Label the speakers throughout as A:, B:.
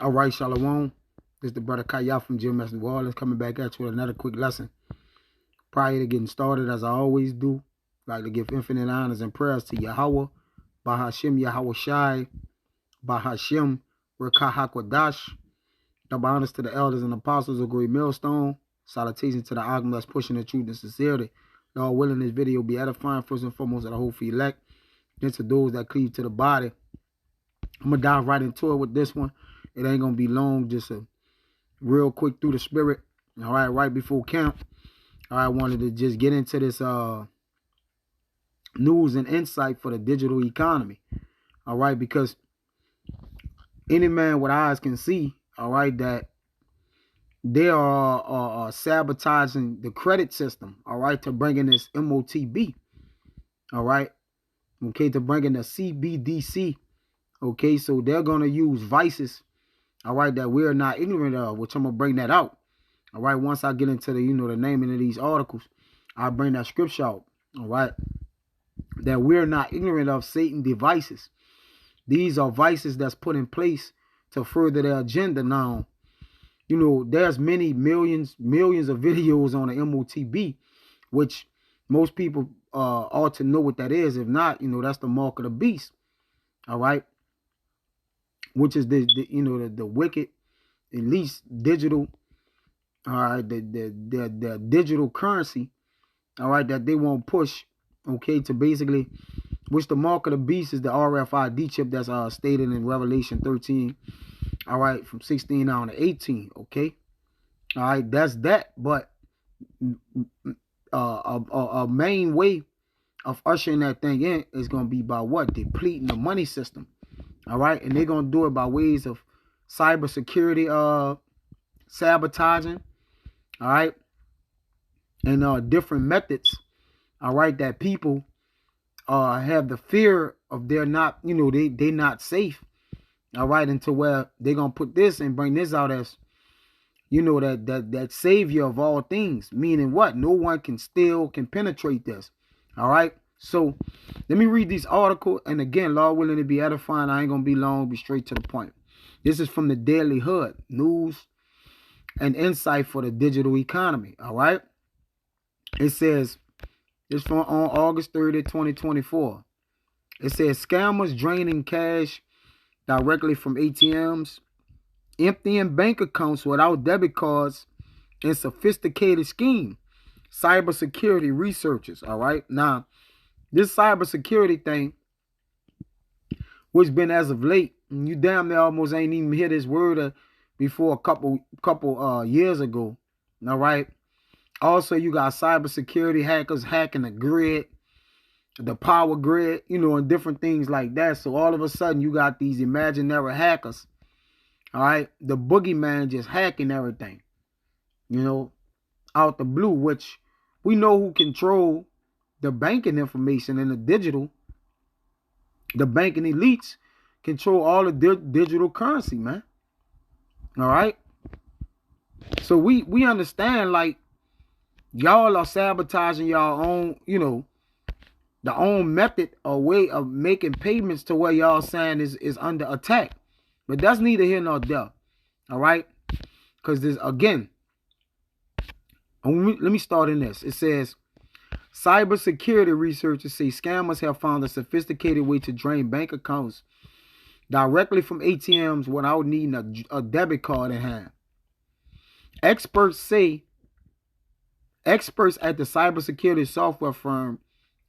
A: All right, Shalom. This is the brother Kaya from GMS New Orleans coming back at you with another quick lesson. Prior to getting started, as I always do, I'd like to give infinite honors and prayers to Yahweh, Bahashim Yahweh Shai, Bahashim Rekahakwadash. Double honors to the elders and apostles of Great Millstone. Salutations to the Atm'S that's pushing the truth and sincerity. Lord willing, this video be edifying first and foremost of the whole elect. Then to those that cleave to the body. I'm going to dive right into it with this one. It ain't going to be long, just a real quick through the spirit. All right before camp. I wanted to just get into this news and insight for the digital economy. All right, because any man with eyes can see, all right, that they are sabotaging the credit system, all right, to bring in this MOTB, all right, okay, to bring in the CBDC, okay, so they're going to use vices, all right, that we're not ignorant of, which I'm going to bring that out, all right, once I get into the, the naming of these articles, I'll bring that scripture out, all right, that we're not ignorant of Satan's devices. These are vices that's put in place to further their agenda. Now, there's millions of videos on the MOTB, which most people ought to know what that is. If not, that's the mark of the beast. All right, which is the wicked, at least digital. All right, the digital currency. All right, that they won't push. Okay, to basically, which the mark of the beast is the RFID chip that's stated in Revelation 13. All right, from 16 down to 18. Okay, all right, that's that. But a main way of ushering that thing in is going to be by what? Depleting the money system. All right, and they're going to do it by ways of cybersecurity, sabotaging. All right, and different methods. All right, that people have the fear of they're not, they not safe. All right, until where they're gonna put this and bring this out as, that savior of all things. Meaning what? No one can penetrate this. All right. So let me read this article, and again, Lord willing, to be edifying. I ain't gonna be long. Be straight to the point. This is from the Daily Hood News and Insight for the Digital Economy. All right. It says. It's from on August 30th, 2024. It says scammers draining cash directly from ATMs, emptying bank accounts without debit cards, and sophisticated scheme. Cybersecurity researchers. All right. Now, this cybersecurity thing, which been as of late, you damn near almost ain't even hear this word before a couple years ago. All right. Also, you got cybersecurity hackers hacking the grid, the power grid, and different things like that. So all of a sudden, you got these imaginary hackers, all right? The boogeyman just hacking everything, out the blue, which we know who control the banking information and the digital. The banking elites control all the digital currency, man. All right? So we understand, like, y'all are sabotaging y'all own, the own method or way of making payments to where y'all saying is under attack. But that's neither here nor there. All right? Because this, again, let me start in this. It says, cybersecurity researchers say scammers have found a sophisticated way to drain bank accounts directly from ATMs without needing a debit card in hand. Experts at the cybersecurity software firm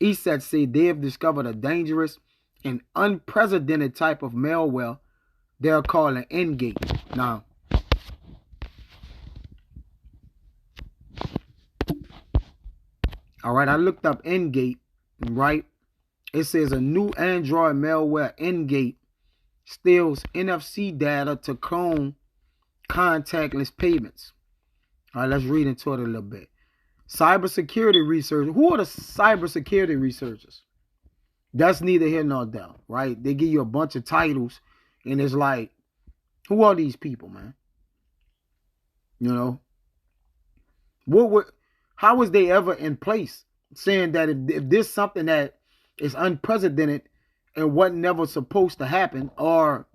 A: ESET say they have discovered a dangerous and unprecedented type of malware they're calling Endgate. Now, all right, I looked up Endgate, right? It says a new Android malware, Endgate, steals NFC data to clone contactless payments. All right, let's read into it a little bit. Cybersecurity researchers. Who are the cybersecurity researchers? That's neither here nor there, right? They give you a bunch of titles, and it's like, who are these people, man? How was they ever in place saying that if there's something that is unprecedented and wasn't never supposed to happen, or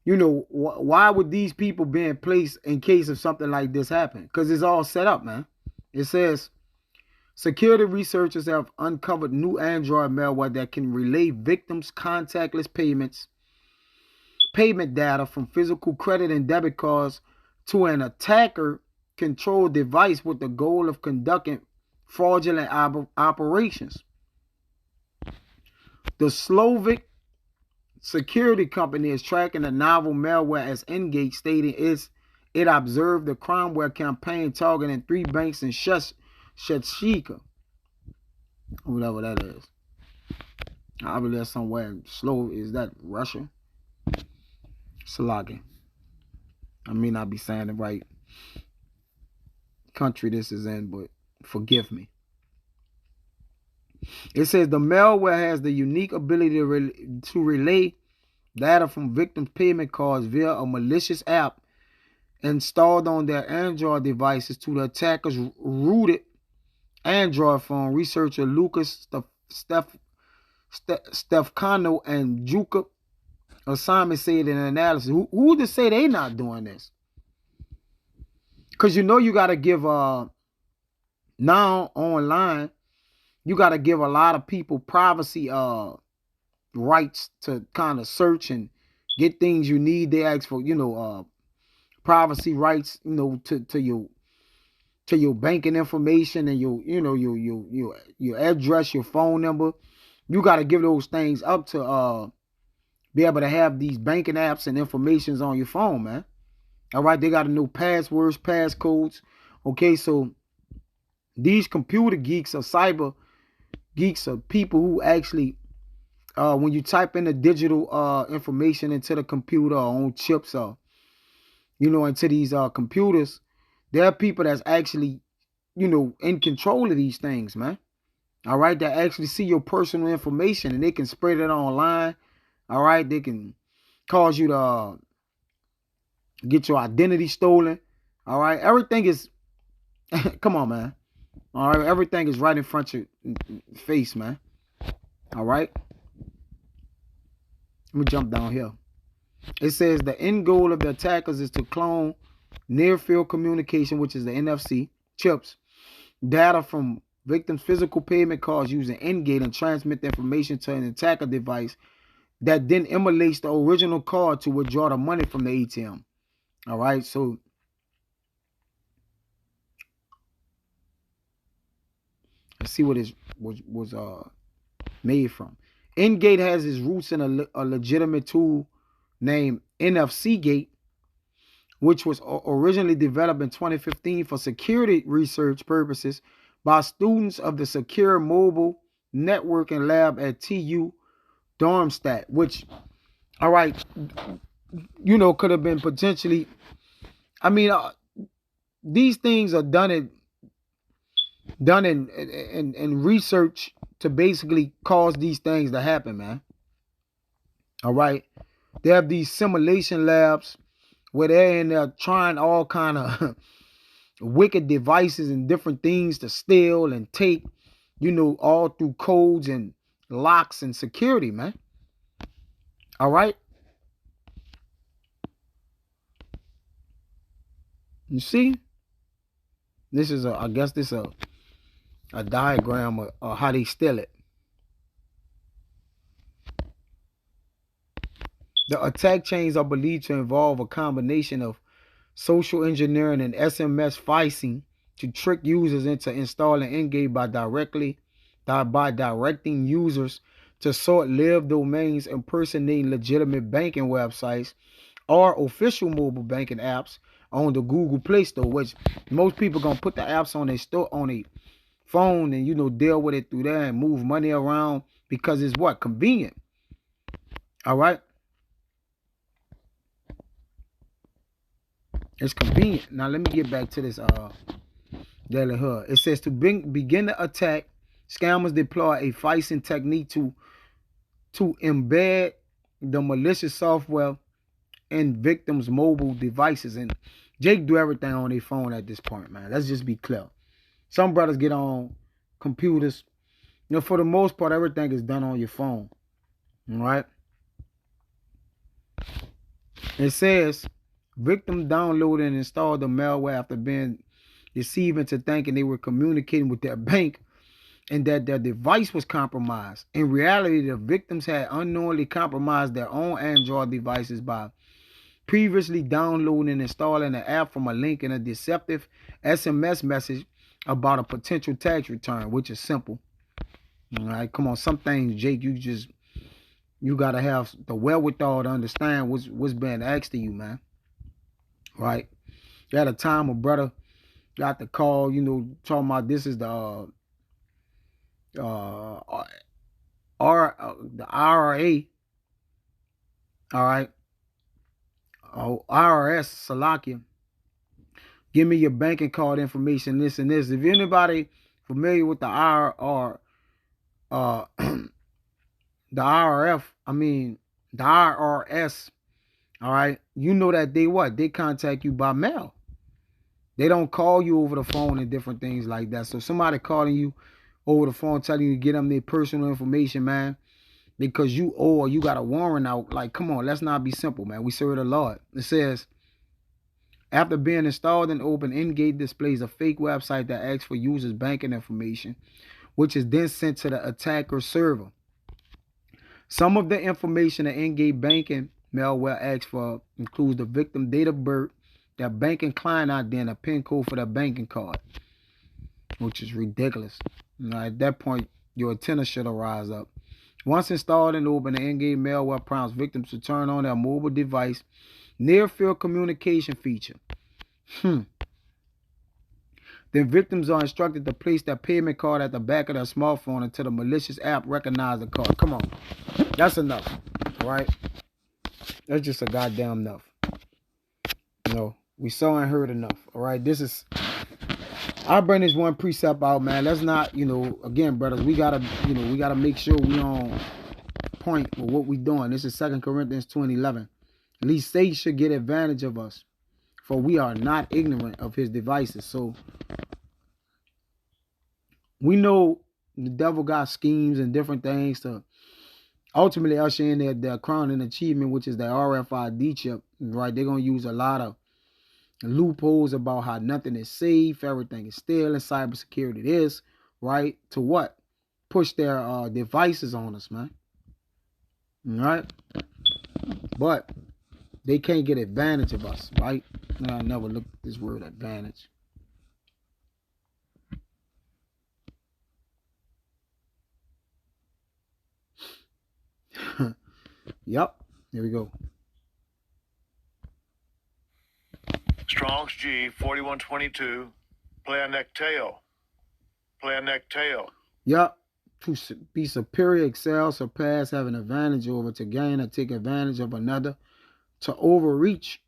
A: You know, why would these people be in place in case of something like this happen? Because it's all set up, man. It says security researchers have uncovered new Android malware that can relay victims' contactless payment data from physical credit and debit cards to an attacker-controlled device with the goal of conducting fraudulent operations. The Slovak security company is tracking the novel malware as Engage stating it observed the crimeware campaign targeting 3 banks in Shechika, whatever that is. I believe that's somewhere in Is that Russia? Salagi. I may not be saying the right country this is in, but forgive me. It says the malware has the unique ability to relay data from victims' payment cards via a malicious app installed on their Android devices to the attacker's rooted Android phone. Researcher Lucas Stefano and Juka Osama said in an analysis. Who to say they not doing this? Because you know you got to give now online, you got to give a lot of people privacy rights to kind of search and get things you need. They ask for, privacy rights, to your banking information and your address, your phone number. You got to give those things up to be able to have these banking apps and informations on your phone, man. All right, they got to know passwords, passcodes. Okay, so these computer geeks or cyber geeks are people who actually, when you type in the digital information into the computer or on chips or, into these computers, there are people that's actually, in control of these things, man. All right, that actually see your personal information and they can spread it online. All right, they can cause you to get your identity stolen. All right, everything is, come on, man. All right, everything is right in front of your face, man. All right. Let me jump down here. It says the end goal of the attackers is to clone near-field communication, which is the NFC chips, data from victims' physical payment cards using Engage and transmit the information to an attacker device that then emulates the original card to withdraw the money from the ATM. All right, so let's see what it was made from. Engate has its roots in a legitimate tool named NFC Gate, which was originally developed in 2015 for security research purposes by students of the Secure Mobile Networking Lab at TU Darmstadt, which, all right, could have been potentially, these things are done in research to basically cause these things to happen, man. All right. They have these simulation labs where they're in there trying all kind of wicked devices and different things to steal and take, all through codes and locks and security, man. All right. You see? This is I guess this is a diagram of how they steal it. The attack chains are believed to involve a combination of social engineering and SMS phishing to trick users into installing Engage by directing users to short-lived domains impersonating legitimate banking websites or official mobile banking apps on the Google Play Store, which most people gonna put the apps on their store on a phone and deal with it through there and move money around because it's what? Convenient. All right. It's convenient. Now let me get back to this Daily Hood. It says to begin the attack, scammers deploy a phishing technique to embed the malicious software in victims' mobile devices. And Jake do everything on their phone at this point, man. Let's just be clear. Some brothers get on computers. For the most part, everything is done on your phone. All right? It says, victim downloaded and installed the malware after being deceived into thinking they were communicating with their bank and that their device was compromised. In reality, the victims had unknowingly compromised their own Android devices by previously downloading and installing an app from a link in a deceptive SMS message about a potential tax return, which is simple. All right, come on, some things, Jake, you gotta have the wherewithal to understand what's being asked of you, man. Right? At a time, a brother got the call, talking about this is the the IRA, all right, IRS, Salakia. Give me your banking card information, this and this. If anybody familiar with the the IRS, all right, you know that they contact you by mail. They don't call you over the phone and different things like that. So somebody calling you over the phone telling you to get them their personal information, man, because you owe or you got a warrant out. Like, come on, let's not be simple, man. We serve the Lord. It says, after being installed and open, Engage displays a fake website that asks for users' banking information, which is then sent to the attacker server. Some of the information that Engage banking malware asks for includes the victim date of birth, their banking client ID, and a PIN code for their banking card, which is ridiculous. At that point, your antenna should rise up. Once installed and open, the Engage malware prompts victims to turn on their mobile device near-field communication feature. Then victims are instructed to place their payment card at the back of their smartphone until the malicious app recognizes the card. Come on. That's enough. All right? That's just a goddamn enough. We saw and heard enough. All right? I bring this one precept out, man. Let's not, again, brothers, we gotta make sure we on point with what we doing. This is 2 Corinthians 2:11. At least Satan should get advantage of us, for we are not ignorant of his devices. So we know the devil got schemes and different things to ultimately usher in their crowning achievement, which is the RFID chip. Right? They're gonna use a lot of loopholes about how nothing is safe, everything is still, and cybersecurity is, right? To what? Push their devices on us, man. All right? But they can't get advantage of us, right? I never looked at this word advantage. Yep. Here we go.
B: Strong's G 4122. Play a neck tail. Play a neck tail.
A: Yep. To be superior, excel, surpass, have an advantage over, to gain or take advantage of another, to overreach,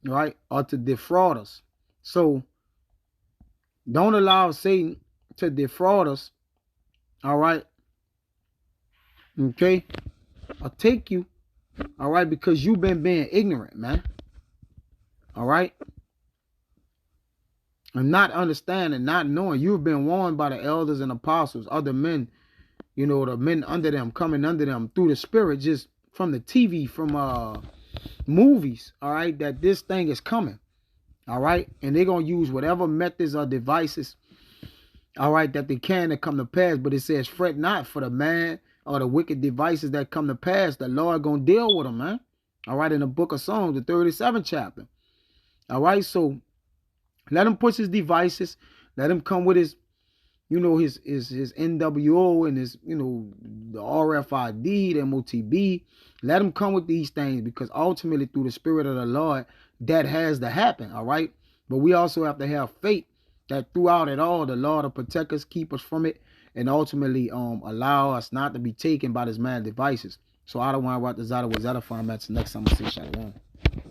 A: right, or to defraud us. So don't allow Satan to defraud us, all right, okay, or take you, all right, because you've been being ignorant, man, all right, and not understanding, not knowing. You've been warned by the elders and apostles, other men, the men under them, coming under them through the spirit, just from the TV, from movies, all right, that this thing is coming, all right, and they're going to use whatever methods or devices, all right, that they can to come to pass. But it says, fret not for the man or the wicked devices that come to pass. The Lord going to deal with them, man, all right, in the book of Psalms, the 37th chapter, all right. So let him push his devices, let him come with his, his NWO and his, the RFID, the MOTB. Let him come with these things, because ultimately through the spirit of the Lord, that has to happen, all right? But we also have to have faith that throughout it all, the Lord will protect us, keep us from it, and ultimately allow us not to be taken by this man devices. So I don't want to write the Zada was edifying. That's next time I say shalom.